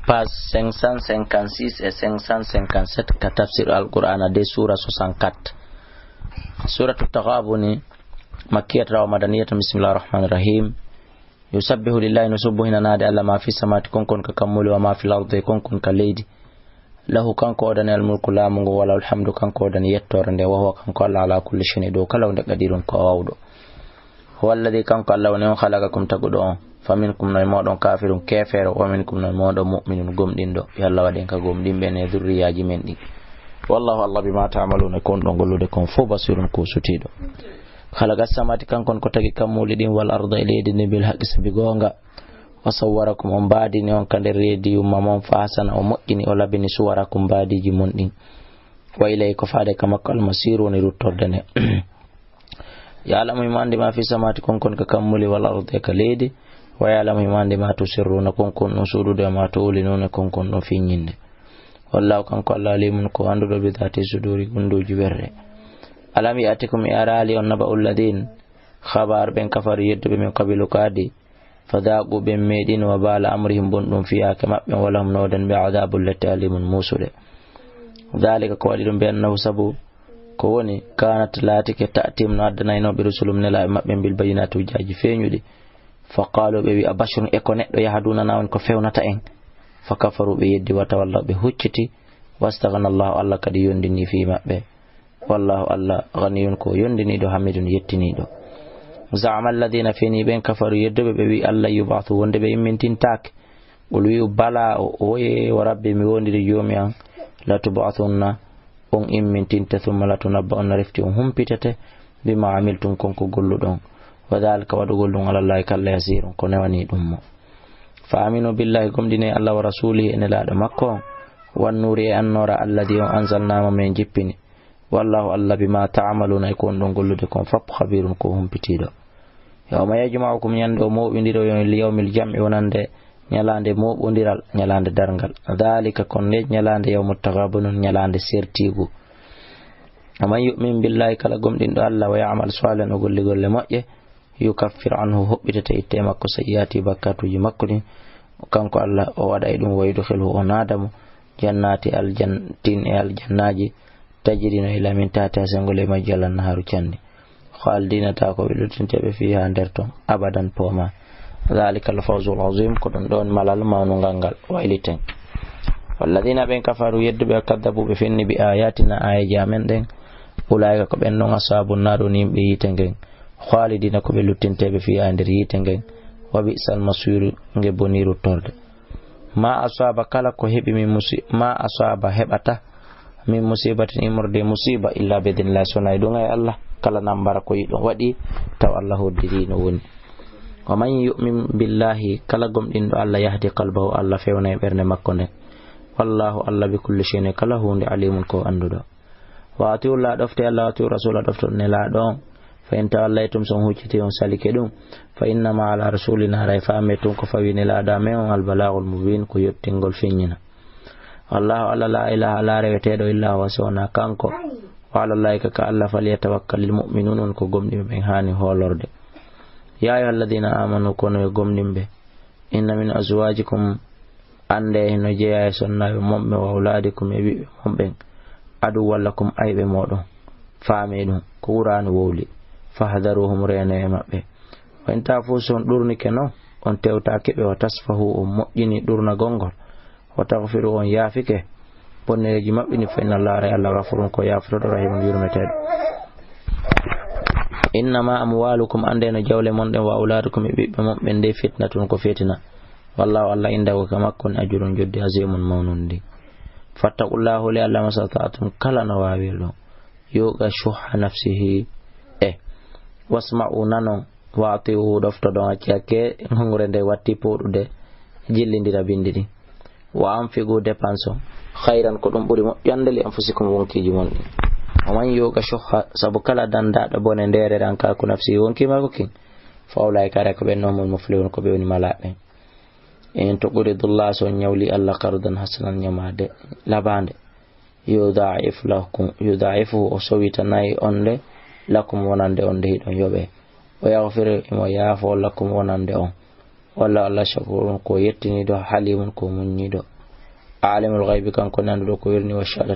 Page 556 et 557 ka Tafsir al Quran de Surah 64. Surah At-Taghabun Makkiyat wa Madaniyat. Bismillahir Rahmanir Rahim. Yusabbihu lillahi nusubbuhina nadi alla ma fi samati konkon ka kamuli wa ma fi al-ardi konkon ka leydi. Lahu kanko odani al-mulku lamungo wala alhamdu kanko odani yettorande wa huwa kanko Allah ala kulli shay'in do kala wonde qadirun ko wawdo. Huwa alladhi kanko Allah woni on khalaqakum tagudo on faminkum no modon kafirun kefero wa minkum no modon mu'minun gomdindo yalla waden ka gomdimbe ne zurriyaji men di. Wallahu Allah bima ta'maluna kon don gollude kon fo basirun ko sutido. Khalaqa samati kankon ko tagi kamuli din wal arda ilaydi bil haqqi sabi gonga wa sawwarakum on badini on kande reedi mamon fasana o moddini o labini suwarakum badiji mon din wa ilay ko faade kamakal masiru ni ruttordene ya alamu imande ma fi samati konkon ka kamuli wal arda ka leedi wa ya alamu imande ma tusirruna konkon no sudude ma to ulinone konkon no finyinde wallahu kanko Allah alimun ko andudo bi dhati suduri gunduji berre. Alam ya'tikum yarali on naba ulladin khabar ben kafar yeddo min qabilu kadi fadaqu ben medin wa bala amrihim bundum fiya kama ben walam nodan bi adabul latalimun musude dalika ko wadi dum be annahu sabu ko woni kanat latike ta'tim no adana ino bi rusulum nela mabbe bil bayinatu jaji feñudi faqalu bi abashirun e ko neddo yahduna nawon ko fewnata en fakafaru bi yeddi wa tawalla bi hucciti wastaghna Allah Allah kadi yondini fi mabbe. Wallahu Allah ghaniyun ko yondini do hamidun yettini do. Za'ama alladhina fini ben kafaru yeddobe be wi Allah yubathu wonde be immintintak gol wi bala o wa rabbi mi wondiri jomi an la tubathunna on immintinta thumma la tunabba'unna rifti on humpitete bima amiltum konko golludon wa dhalika wadugol dum ala Allah kala yasirun ko newani dum mo. Fa aminu billahi gomdine Allah wa rasulihi en laado makko wan nuri annora alladhi anzalna min jippini. Wallahu Allah bima ta'maluna ikon don gollude kon fap khabirun ko humpitido. Yawma yajma'ukum yando mo'bindiro yon yawmil jam'i wonande nyalande mo'bondiral nyalande dargal dalika kon ne nyalande yawmut taghabun nyalande sertigu. Amay yu'min billahi kala gomdindo Allah wa ya'mal salihan golli golle mo'ye yukaffir anhu hobbitata itte makko sayyati bakatuji makko ni kanko Allah o wada dum waydukhilhu onadamu jannati aljannatin e aljannaji tajri no ila min tata sangole majjalan naharu candi khaldina ta ko bilutinte fiha anderton abadan poma zalika al-fawzul azim ko don malal manu gangal wayliten walladina ben kafaru yeddu be kaddabu be finni bi ayatina ayajamen den ulaika ko ben non asabun naru nimbe yitengen khalidina ko bilutinte fiha ander yitengen wa bisal masir nge boniru torde ma asaba kala ko hebi min ma asaba hebata min musibatin imurde musiba illa bidinillah sunay do ngay Allah kala nambara ko yido wadi taw Allah hoddiri no woni. Wa man yu'min billahi kala gomdindo Allah yahdi qalbahu Allah fewna berne makko ne. Wallahu Allah bi kulli shay'in kala hunde alimun ko andudo. Wa ati Allah dofte Allah ati rasul dofto ne la don fa in tawallaytum son hucciti on salike dum fa inna ma ala rasulina raifametun ko fawini la da me on al balagul mubin ko yottingol finyina. Allah alla la ilaha illa rewetedo illa wa sona kanko wa Allah ka Allah falyatawakkalul mu'minun ko gomdi be hani holorde. Ya ayyuhalladhina amanu kono gomdimbe inna min azwajikum ande no jeya sonna mombe wa auladikum e mombe adu wallakum aybe modon faamedum ko qur'an wowli fahdaruhum rene mabbe wa inta fuson durni keno on tewta kebe wa tasfahu moddini durna gongol wa taghfiru on yafike bonneji mabbini fa inna Allah Allah ghafurun ko yafudo rahimun yurmetedo. Innama amwalukum andena jawle mon den wa auladukum bibbe mon bende fitnatun ko fitina wallahu Allah indahu kamakkun ajrun joddi azimun mawnundi. Fattaqullahu li Allah masata'tum kala nawawilo yoga shuha nafsihi wasma'u nanon wa ati'u dofto don acake ngurende watti podude jillindira bindidi wa anfiqu depanso khairan ko dum buri mo yandali anfusikum wonkiji mon man yoga shuha sabu kala danda do bone ndere ranka ko nafsi wonki mako kin fawlay kare ko ben no mon muflihun ko be woni malabe en to quridullah so nyawli Allah qardan hasanan nyamade labande yudaifu o sowitanay onle lakum wonande on de don yobe o yaghfiru mo yaafo lakum wonande on walla Allah shakurun ko yettini do halimun ko munni do alimul ghaibi kan ko nandu ko wirni wa shahadati